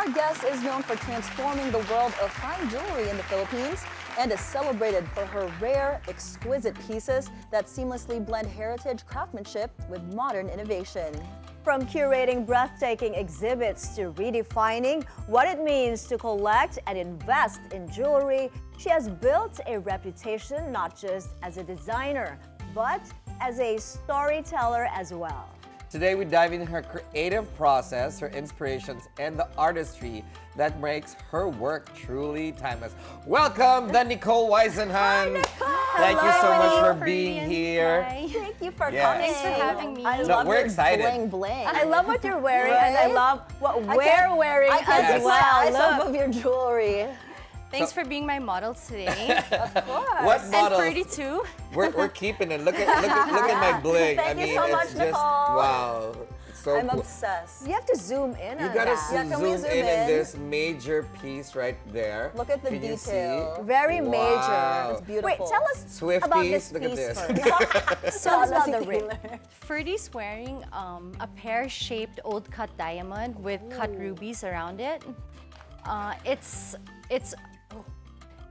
Our guest is known for transforming the world of fine jewelry in the Philippines and is celebrated for her rare, exquisite pieces that seamlessly blend heritage craftsmanship with modern innovation. From curating breathtaking exhibits to redefining what it means to collect and invest in jewelry, she has built a reputation not just as a designer, but as a storyteller as well. Today we dive into her creative process, her inspirations, and the artistry that makes her work truly timeless. Welcome, the Nicole Whisenhunt. Hi, Nicole. Thank you so much for Free being here. Thank you for Yes. coming. Thanks for having me. I No, love we're your excited. bling bling. I love what you're wearing, and I Right? love what I we're can't- wearing I can't as take my well. eyes off Look. of your jewelry. Thanks for being my model today. Of course. What and models? 32. We're keeping it. Look at my bling. Thank I you mean, so it's much, just Nicole. wow. So I'm cool. obsessed. You have to zoom in You on gotta that. Yeah, can we zoom zoom in in? this major piece right there. Look at the Can you detail. see? Very Wow. major. It's beautiful. Wait, tell us Swifties, about this look at piece this. first. Tell us about the ring. Ferdy's wearing a pear-shaped old cut diamond with cut rubies around it.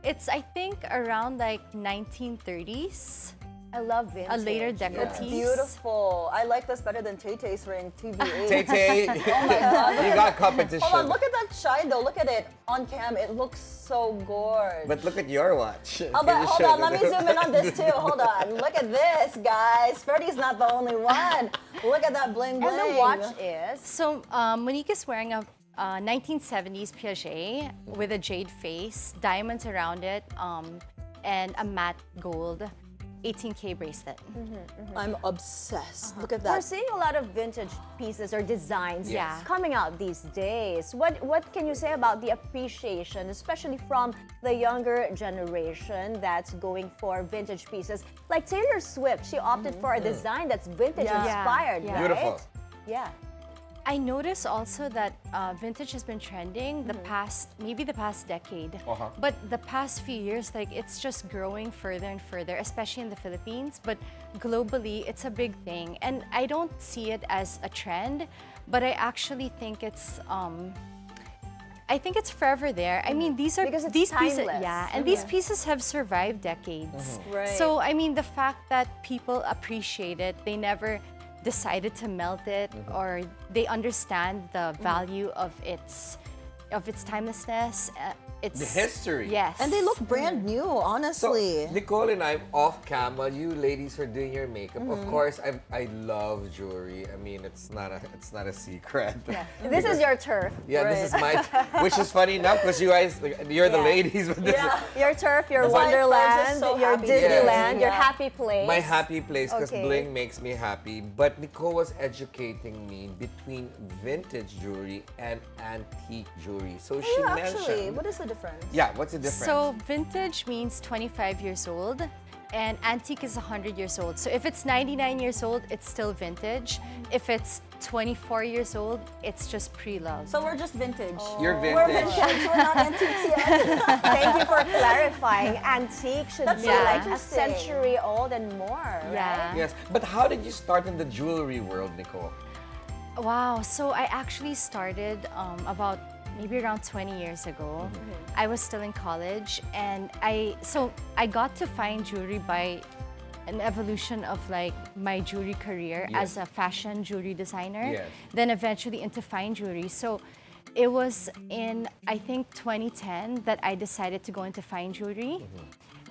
It's I think around like 1930s. I love vintage. A later deco It's piece. beautiful. I like this better than Tay Tay's ring, TBA. Tay-Tay, you got competition. Hold on, look at that shine though. Look at it on cam. It looks so gorgeous. But look at your watch. Oh, but hold on, let me zoom in on this too. Hold on. Look at this, guys. Freddie's not the only one. Look at that bling bling. And the watch is. So Monique is wearing a 1970s Piaget with a jade face, diamonds around it, and a matte gold 18K bracelet. I'm obsessed. Look at We're that. seeing a lot of vintage pieces or designs Yes. coming out these days. What can you say about the appreciation, especially from the younger generation that's going for vintage pieces? Like Taylor Swift, she opted for a design that's vintage Yeah. inspired, Yeah. right? Beautiful. Yeah. I noticed also that vintage has been trending maybe the past decade. But the past few years, like it's just growing further and further, especially in the Philippines. But globally, it's a big thing. And I don't see it as a trend, but I actually think it's forever there. I mean, these are Because it's these pieces, timeless. yeah, and these pieces have survived decades. Right. So I mean, the fact that people appreciate it, they never decided to melt it, or they understand the value of its timelessness. It's The history. Yes, And they look brand new, So, honestly. Nicole and I, off camera, you ladies are doing your makeup. Of course, I love jewelry. I mean, it's not a secret. This is your turf. Yeah, this is my, which is funny enough because you guys, you're the Yeah. ladies. But this Yeah. Your turf, your That's why Friends Wonderland, is so your happy. Disneyland, Yes. your Yeah. happy place. my happy place because Okay. bling makes me happy. But Nicole was educating me between vintage jewelry and antique jewelry. So she Yeah, actually, mentioned. what is the difference? Yeah, what's the difference? So vintage means 25 years old, and antique is 100 years old. So if it's 99 years old, it's still vintage. If it's 24 years old, it's just pre-love. So we're just vintage. You're We're vintage. vintage. We're not antiques yet. Thank you for clarifying. Antique should That's be so like a interesting. century old and more, right? Yeah. Yes, but how did you start in the jewelry world, Nicole? Wow, so I actually started about maybe around 20 years ago. I was still in college, and I got to fine jewelry by an evolution of like my jewelry career Yes. as a fashion jewelry designer, Yes. then eventually into fine jewelry. So it was in, I think, 2010 that I decided to go into fine jewelry.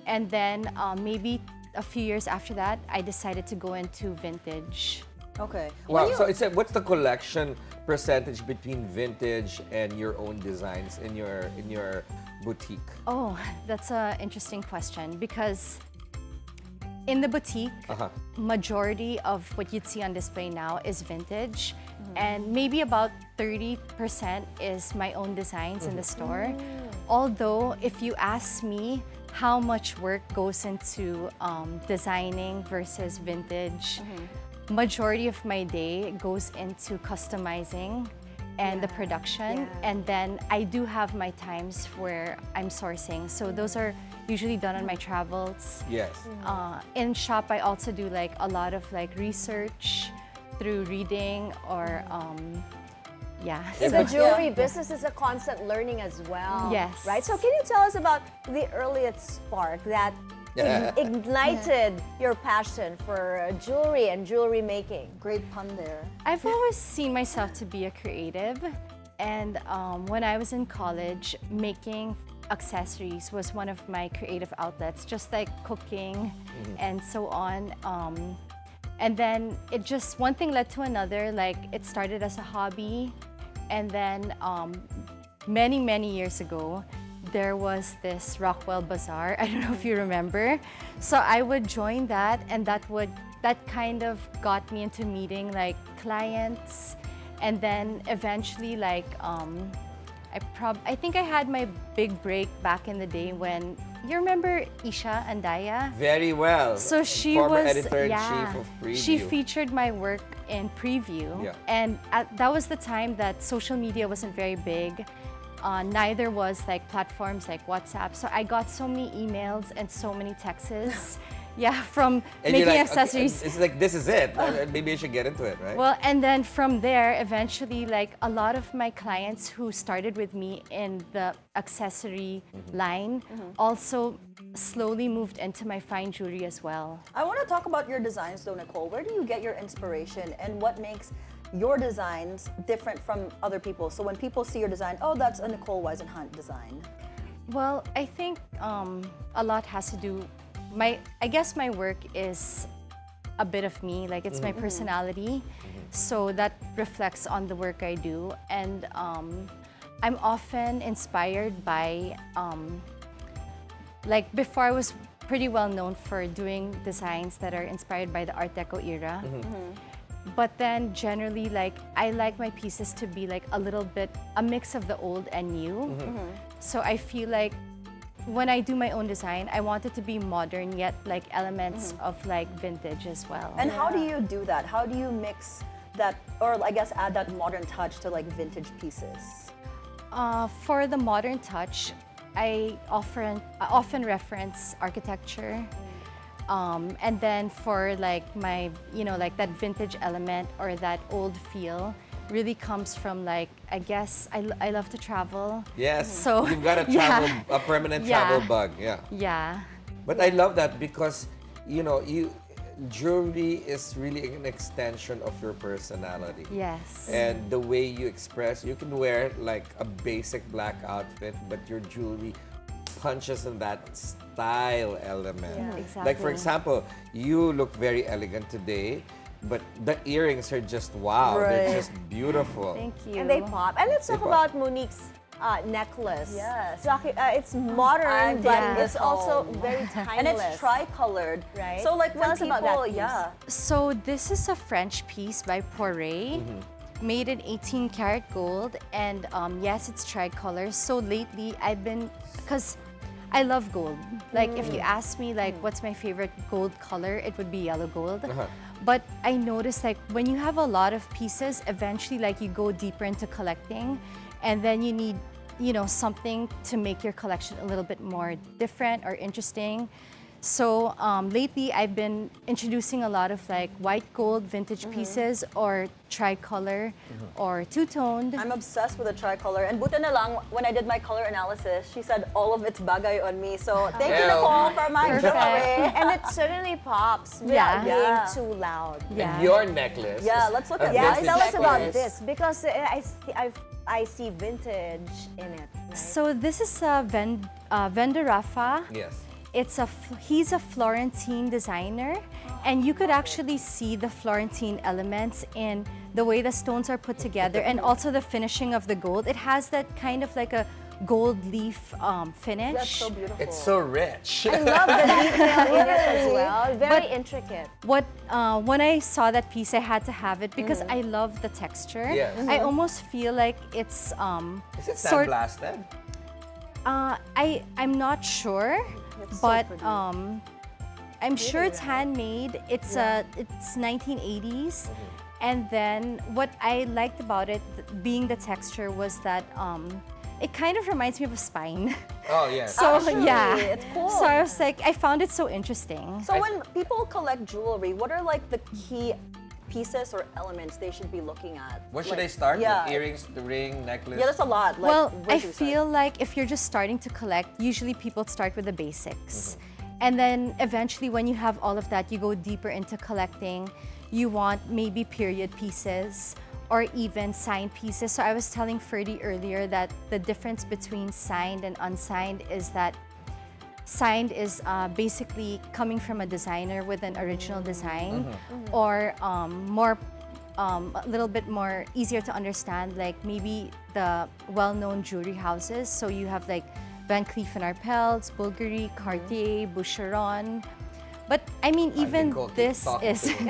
And then maybe a few years after that, I decided to go into vintage. Okay. Wow, so what's the collection percentage between vintage and your own designs in your boutique? Oh, that's an interesting question because in the boutique, majority of what you'd see on display now is vintage, and maybe about 30% is my own designs in the store. Although, if you ask me how much work goes into designing versus vintage, majority of my day goes into customizing and the production, and then I do have my times where I'm sourcing. So those are usually done on my travels. Yes. In shop, I also do like a lot of like research through reading or Yeah. In So- the jewelry business is a constant learning as well. Yes. Right? So can you tell us about the earliest spark that ignited your passion for jewelry and jewelry making? Great pun there. I've always seen myself to be a creative, and when I was in college, making accessories was one of my creative outlets, just like cooking and so on. And then it just, one thing led to another. Like, it started as a hobby, and then many, many years ago, there was this Rockwell Bazaar. I don't know if you remember. So I would join that, and that kind of got me into meeting like clients, and then eventually like I think I had my big break back in the day when, you remember Isha Andaya? Very well. So she Former was, editor-in-chief of Preview. she featured my work in Preview. Yeah. And that was the time that social media wasn't very big. Neither was like platforms like WhatsApp. So I got so many emails and so many texts. Yeah, from And making you're like, accessories. Okay, it's like, this is it. Maybe I should get into it, right? Well, and then from there, eventually, like a lot of my clients who started with me in the accessory line also slowly moved into my fine jewelry as well. I want to talk about your designs though, Nicole. Where do you get your inspiration, and what makes your designs different from other people? So when people see your design, oh, that's a Nicole Whisenhunt design. Well, I think a lot has to do. I guess my work is a bit of me, like it's my personality. So that reflects on the work I do. And I'm often inspired by, like before I was pretty well known for doing designs that are inspired by the Art Deco era. But then generally, like I like my pieces to be like a little bit, a mix of the old and new. So I feel like when I do my own design, I want it to be modern, yet like elements of like vintage as well. And how do you do that? How do you mix that, or I guess add that modern touch to like vintage pieces? For the modern touch, I often reference architecture. And then for like my, like that vintage element or that old feel, really comes from like, I guess I love to travel. Yes. So you've got a permanent travel bug. Yeah. Yeah. But I love that because jewelry is really an extension of your personality. Yes. And the way you express, you can wear like a basic black outfit, but your jewelry punches in that style element. Yeah, exactly. Like for example, you look very elegant today, but the earrings are just wow. They're just beautiful. Thank you. And they pop. And let's talk about Monique's necklace. Yes. So, it's modern, but digging it's this also home. very timeless. And it's tri-colored. Right. So like Tell when us people, about that piece. yeah. So this is a French piece by Poiret, made in 18 karat gold, and yes, it's tricolor. So lately I've been, because I love gold. Like if you ask me like what's my favorite gold color, it would be yellow gold. But I noticed like when you have a lot of pieces, eventually like you go deeper into collecting, and then you need, something to make your collection a little bit more different or interesting. So lately I've been introducing a lot of like white gold vintage pieces or tricolor or two-toned. I'm obsessed with the tricolor. And buta na lang, when I did my color analysis, she said all of it's bagay on me. So thank you, Nicole, for my Perfect. jewelry. And it certainly pops without Yeah. being too loud. Yeah. And your necklace. Yeah, let's look at a Yeah, vintage tell us about necklace. this because I see vintage in it. Right? So this is a Venderafa. Yes. He's a Florentine designer, and you could actually see the Florentine elements in the way the stones are put together and also the finishing of the gold. It has that kind of like a gold leaf finish. That's so beautiful. It's so rich. I love the detail in it as well. Very intricate. When I saw that piece, I had to have it because I love the texture. Yes. I almost feel like it's Is it sort- sandblasted? I'm not sure, It's so but pretty. I'm sure it's handmade. It's 1980s, and then what I liked about it, being the texture, was that it kind of reminds me of a spine. Oh, yes. So Actually, yeah, it's cool. So I was like, I found it so interesting. So when people collect jewelry, what are like the key pieces or elements they should be looking at? What should Like, I start yeah. with? Earrings, the ring, necklace? Yeah, that's a lot. Like, Well, where I should we start? feel like if you're just starting to collect, usually people start with the basics. And then eventually when you have all of that, you go deeper into collecting. You want maybe period pieces or even signed pieces. So I was telling Ferdy earlier that the difference between signed and unsigned is that signed is basically coming from a designer with an original design, or a little bit more easier to understand, like maybe the well-known jewelry houses. So you have like Van Cleef & Arpels, Bulgari, Cartier, Boucheron. But I mean, even Nicole, keep this talking is, to me.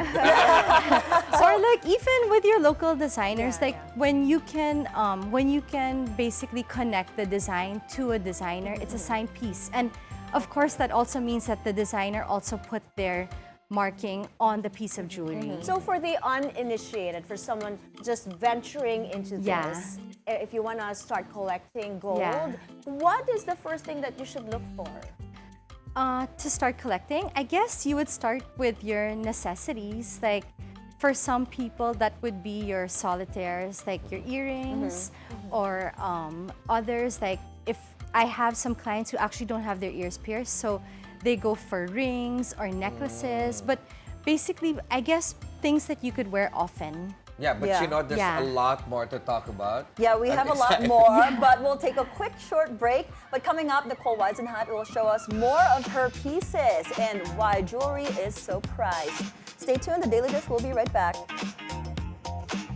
or like even with your local designers, Yeah, like yeah. when you can basically connect the design to a designer, it's a signed piece. And of course, that also means that the designer also put their marking on the piece of jewelry. So for the uninitiated, for someone just venturing into Yeah. this, if you want to start collecting gold, Yeah. what is the first thing that you should look for? To start collecting, I guess you would start with your necessities. Like for some people, that would be your solitaires, like your earrings, or others, like if I have some clients who actually don't have their ears pierced, so they go for rings or necklaces. But basically, I guess things that you could wear often. Yeah, but Yeah. you know, there's Yeah. a lot more to talk about. Yeah, we I'm have a lot excited. more, but we'll take a quick short break. But coming up, Nicole Whisenhunt will show us more of her pieces and why jewelry is so prized. Stay tuned, The Daily Dish will be right back.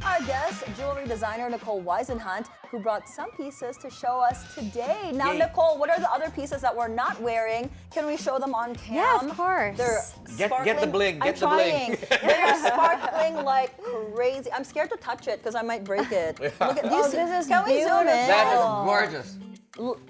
Our guest, jewelry designer Nicole Whisenhunt, who brought some pieces to show us today. Now, Yay. Nicole, what are the other pieces that we're not wearing? Can we show them on cam? Yeah, of course. They're Get the sparkling. bling, I'm get the bling. trying. They're sparkling like crazy. I'm scared to touch it because I might break it. Look at Oh, these. this is Can we zoom in? That is gorgeous.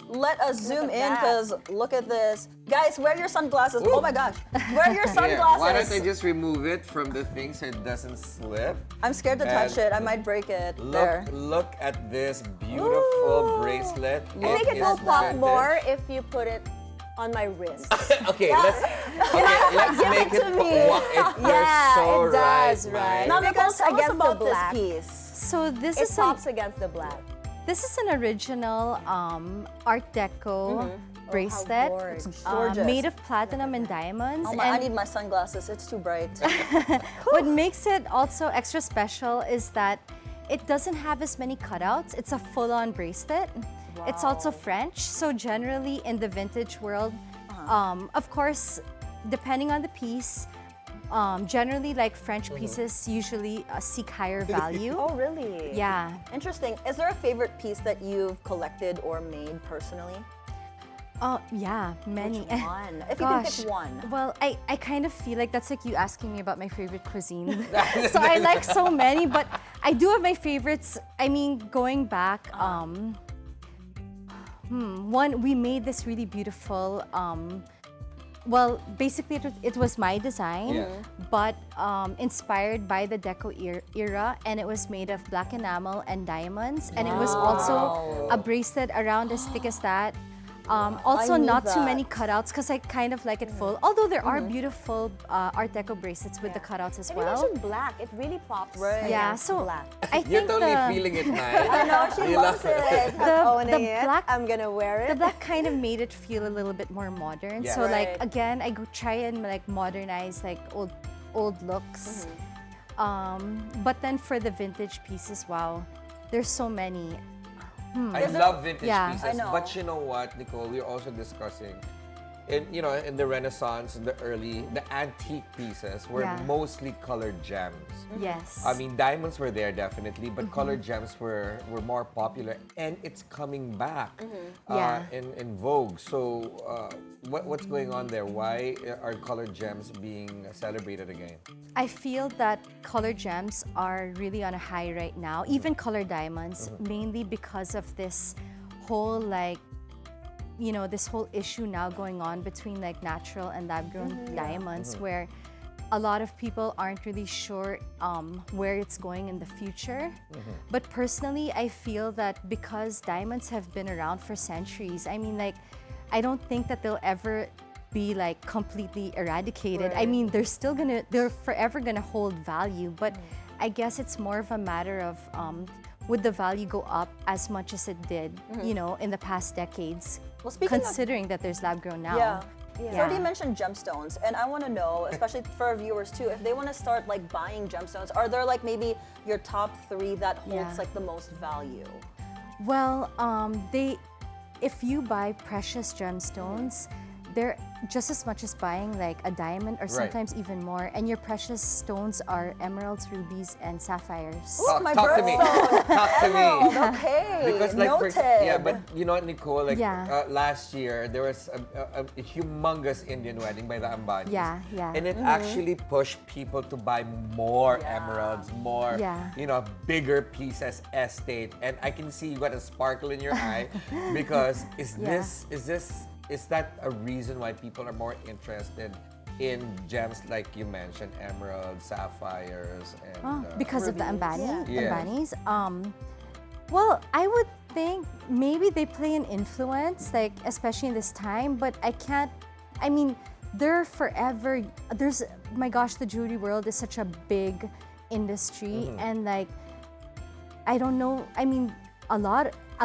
Let us zoom at in that. because look at this. Guys, wear your sunglasses. Oh my gosh. Wear your Here, sunglasses. why don't I just remove it from the thing so it doesn't slip? I'm scared to touch And it. I might break it. There. Look at this beautiful bracelet. I think it will is pop vintage. more if you put it on my wrist. Okay, let's Give make it it. to me. You're Yeah, so it does, right, right? Mike. Now, Nicole, Because tell us against the about this black. piece. So this It is pops against the black. this is an original Art Deco bracelet, gorgeous. It's gorgeous. made of platinum and diamonds. Oh my, I and need my sunglasses. It's too bright. what makes it also extra special is that it doesn't have as many cutouts. It's a full-on bracelet. It's also French, so generally in the vintage world, of course, depending on the piece, generally like French pieces usually seek higher value. Oh, really? Yeah. Interesting. Is there a favorite piece that you've collected or made personally? Yeah, many. Which one? If you can Gosh. pick one. Well, I kind of feel like that's like you asking me about my favorite cuisine. So I like so many, but I do have my favorites. I mean, going back, one, we made this really beautiful, well, basically it was my design, Yeah. but inspired by the Deco era, and it was made of black enamel and diamonds, and it was also a bracelet around as thick as that. Also, need not too that. many cutouts because I kind of like it full. Although there are beautiful Art Deco bracelets with the cutouts as And you well. mentioned black. It really pops. Right. Yeah, against so black. I You're think totally the, feeling it, Mike. I know, she You loves love it. Owning the it. black I'm gonna wear it. the black kind of made it feel a little bit more modern. Yeah. So like Right. again, I go try and like modernize like old looks. But then for the vintage pieces, wow, there's so many. I love vintage Yeah. pieces, I know. but you know what, Nicole? We're also discussing, in the Renaissance, in the antique pieces were Yeah. mostly colored gems. Yes. I mean, diamonds were there definitely, but colored gems were more popular, and it's coming back Yeah. in vogue. So, what's going on there? Why are colored gems being celebrated again? I feel that colored gems are really on a high right now, even colored diamonds, mainly because of this whole this whole issue now going on between like natural and lab-grown diamonds, where a lot of people aren't really sure where it's going in the future. But personally, I feel that because diamonds have been around for centuries, I mean, like, I don't think that they'll ever be like completely eradicated. I Right. mean, they're forever gonna hold value, but I guess it's more of a matter of would the value go up as much as it did, you know, in the past decades, Well, speaking of- considering that there's lab grown now. Yeah. Yeah. You already mentioned gemstones, and I want to know, especially for our viewers too, if they want to start like buying gemstones, are there like maybe your top 3 that holds Yeah. like the most value? Well, if you buy precious gemstones, they're just as much as buying like a diamond or sometimes even more. And your precious stones are emeralds, rubies, and sapphires. Ooh, my Talk to me. birthstone. Talk to me. Emerald, okay. Because like Noted. yeah, but you know what, Nicole, like Yeah. last year there was a humongous Indian wedding by the Ambanis. Yeah, yeah. And it actually pushed people to buy more Yeah. emeralds, more Yeah. you know, bigger pieces, estate. And I can see you got a sparkle in your eye because Yeah. is that a reason why people are more interested in gems like you mentioned, emeralds, sapphires, and Because of the rubies. Yeah. Ambanis. Well, I would think maybe they play an influence, like especially in this time. But I mean, they're forever. My gosh, the jewelry world is such a big industry, and like, I don't know. I mean, a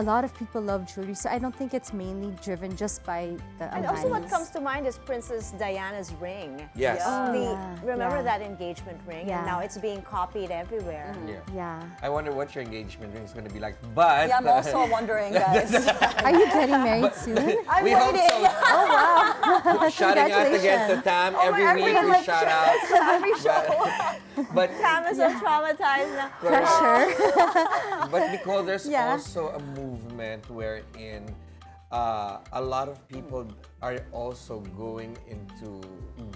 lot of people love jewelry, so I don't think it's mainly driven just by the And also what Ambanis. comes to mind is Princess Diana's ring. Yes. Yeah. Remember yeah. that engagement ring? Yeah. And now it's being copied everywhere. Yeah. Yeah. I wonder what your engagement ring is going to be like. But Yeah, I'm also wondering, guys. Are you getting married soon? I'm we hope waiting. so. Shouting out again to Tam every my week. God, We like, shout out. Every show. But Pam is so traumatized now. Pressure. but Nicole, there's Yeah. also a movement wherein a lot of people are also going into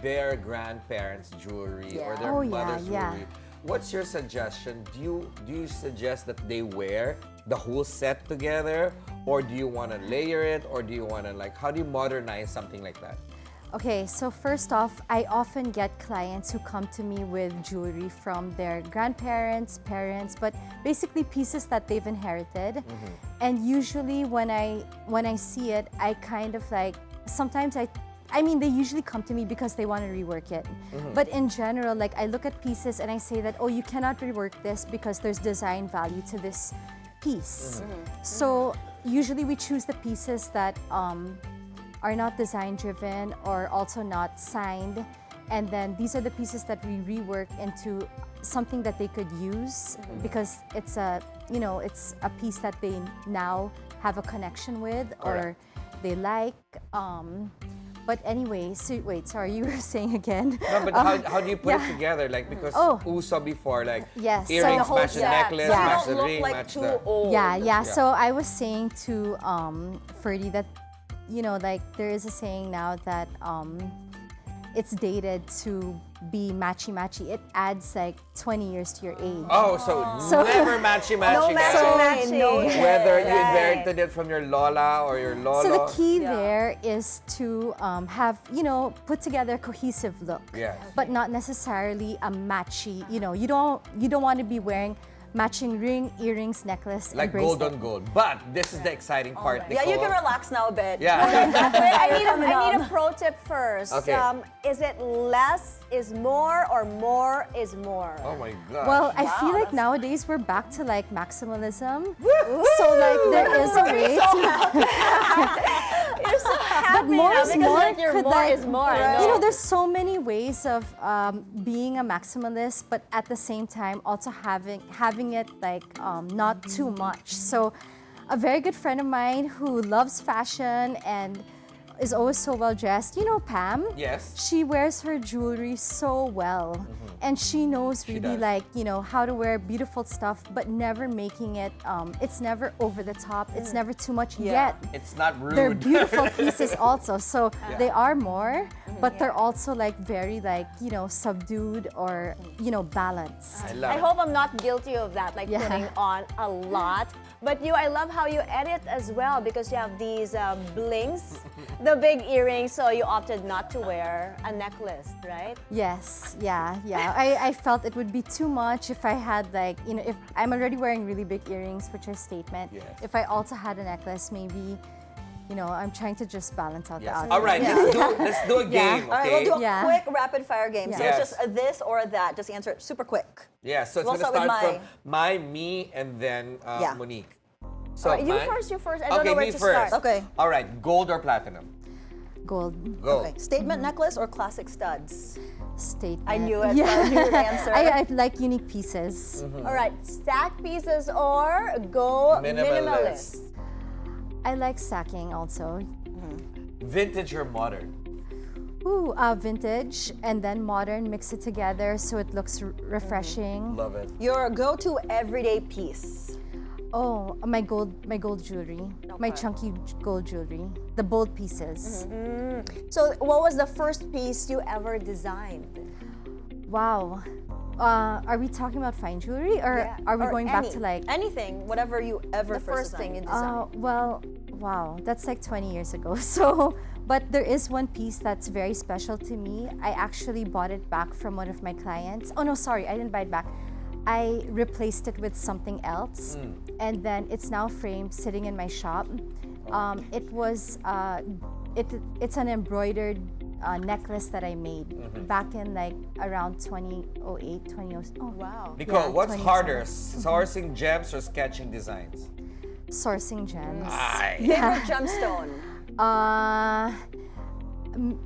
their grandparents' jewelry or Yeah. their Oh, yeah, mother's yeah. jewelry. What's your suggestion? Do you suggest that they wear the whole set together, or do you want to layer it, or do you want to like how do you modernize something like that? Okay, so first off, I often get clients who come to me with jewelry from their grandparents, parents, but basically pieces that they've inherited. And usually when I see it, I kind of like sometimes I mean, they usually come to me because they want to rework it. But in general, like I look at pieces and I say that, oh, you cannot rework this because there's design value to this piece. So usually we choose the pieces that are not design driven or also not signed. And then these are the pieces that we rework into something that they could use because it's a piece that they now have a connection with or they like. But anyway, so wait, sorry, you were saying again. No, but how do you put it together? Like because uso before, like Yes. earrings So the match the necklace, Yeah. match the You don't ring, look like match too the. old. Yeah. So I was saying to Ferdy that, you know, like there is a saying now that it's dated to be matchy-matchy. It adds like 20 years to your age. Oh, so never matchy guys. matchy. Whether you Right. inherited it from your Lola or your Lolo. So the key Yeah. there is to have, you know, put together a cohesive look, Yes. but not necessarily a matchy. You know, you don't want to be wearing matching ring, earrings, necklace, like and bracelet. gold on gold. But this is the exciting part, Yeah, you can Nicole. relax now a bit. Yeah. Wait, I need a pro tip first. Okay. Is it less is more or more is more? Oh my God. Well, I feel like nowadays we're back to like maximalism. So like there is a way to, You're so happy more now is because more like your could, more like, is more. I you know, know. there's so many ways of being a maximalist, but at the same time also having it like not too much. So a very good friend of mine who loves fashion and is always so well dressed, you know, Pam. Yes. She wears her jewelry so well, and she knows She really does. like, you know, how to wear beautiful stuff, but never making it. It's never over the top. It's never too much yet. It's not rude. They're beautiful pieces also. So they are more, but they're also like very like, you know, subdued or, you know, balanced. I love I it. hope I'm not guilty of that, like Yeah. putting on a lot. But I love how you edit as well because you have these blings, the big earrings, so you opted not to wear a necklace, right? Yes, yeah. I felt it would be too much if I had like, you know, if I'm already wearing really big earrings, which are statement. Yes. If I also had a necklace, maybe I'm trying to just balance out the Yes. outfit. All right, let's do a game, All right, we'll do a okay? Yeah. quick rapid fire game. So Yes. it's just a this or a that. Just answer it super quick. Yeah, so it's We'll gonna start with start from my, me, and then Yeah. Monique. So Alright, you mine- first. I don't know Okay, where me to first. start. Okay. All right, gold or platinum? Gold Go. Okay. Statement necklace or classic studs? statement. I knew it. Yeah. I knew your answer. I like unique pieces. All right, stack pieces or go minimalist. I like stacking also. Vintage or modern? Ooh, vintage and then modern, mix it together so it looks refreshing. Love it. Your go-to everyday piece. Oh, my gold jewelry, my Okay. chunky gold jewelry, the bold pieces. So, what was the first piece you ever designed? Wow. Are we talking about fine jewelry, or Yeah, are we or going back any. to like? Anything, whatever you ever The first thing you designed. designed. Well, wow, that's like 20 years ago. So, but there is one piece that's very special to me. I actually bought it back from one of my clients. Oh no, sorry, I didn't buy it back. I replaced it with something else, and then it's now framed, sitting in my shop. It's an embroidered necklace that I made back in like around 2008, 2009. Oh, Wow. Nicole, Yeah, what's 27. harder, sourcing gems or sketching designs? sourcing gems. Favorite gemstone.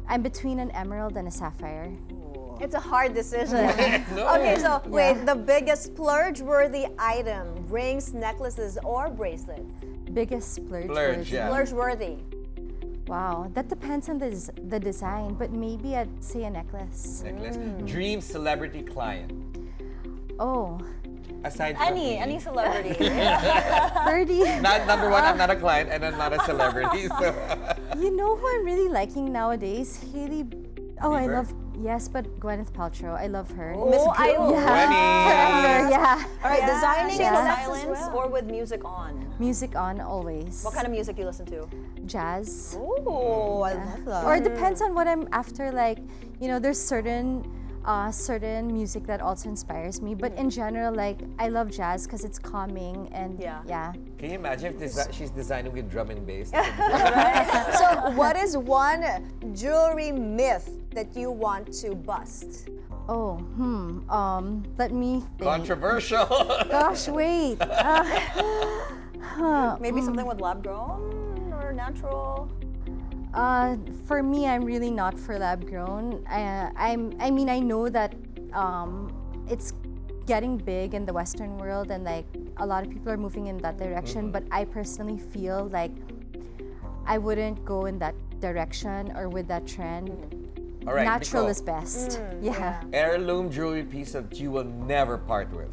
I'm between an emerald and a sapphire. It's a hard decision. No. Okay, so wait, the biggest splurge-worthy item: rings, necklaces, or bracelets? Biggest splurge. Splurge, was- yeah. Splurge-worthy. Wow, that depends on the design, but maybe I'd say a necklace. Necklace. Dream celebrity client. Oh, Aside from me. Any celebrity. 30. Not number one, I'm not a client and I'm not a celebrity. So You know who I'm really liking nowadays? Hailey. Oh, I Bieber? love. Yes, but Gwyneth Paltrow. I love her. Miss Oh, I Gil. Forever, yeah. All right, Yeah, designing she in collects as silence well. or with music on? Music on always. What kind of music do you listen to? Jazz. Oh, I love that. Or it depends on what I'm after. Like, there's certain music that also inspires me. But in general, like, I love jazz because it's calming and Yeah. can you imagine if she's designing with drum and bass? So, what is one jewelry myth that you want to bust? Oh, let me think. Controversial. Gosh, wait. Maybe something with lab grown or natural? For me, I'm really not for lab grown. I know that it's getting big in the Western world, and like a lot of people are moving in that direction. But I personally feel like I wouldn't go in that direction or with that trend. All right, Natural Nicole. is best. Yeah. Heirloom jewelry piece that you will never part with.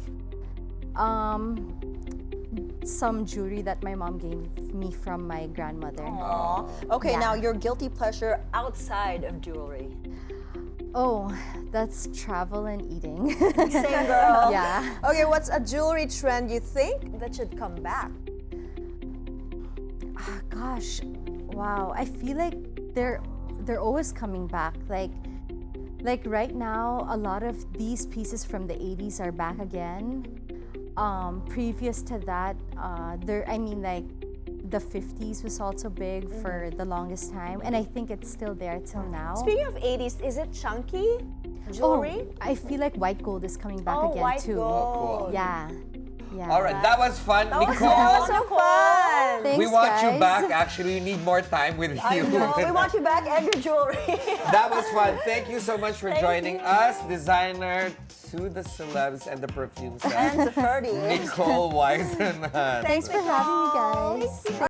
Some jewelry that my mom gave me from my grandmother. Aw. Okay, Yeah. now your guilty pleasure outside of jewelry. Oh, that's travel and eating. Same girl. Yeah. Okay, what's a jewelry trend you think that should come back? Gosh, wow. I feel like they're always coming back. Like right now, a lot of these pieces from the 80s are back again. Previous to that, the 50s was also big for the longest time, and I think it's still there till now. Speaking of 80s, is it chunky jewelry? Oh, I feel like white gold is coming back Oh, again white too. gold. Yeah. Yeah. All right, that was fun, Nicole. That was so fun. Thanks, we want you guys. back. Actually, we need more time with you. No, we want you back and your jewelry. That was fun. Thank you so much for joining us, designer to the celebs and the perfume and set, the 30. Nicole Whisenhunt. Thanks for having me, guys.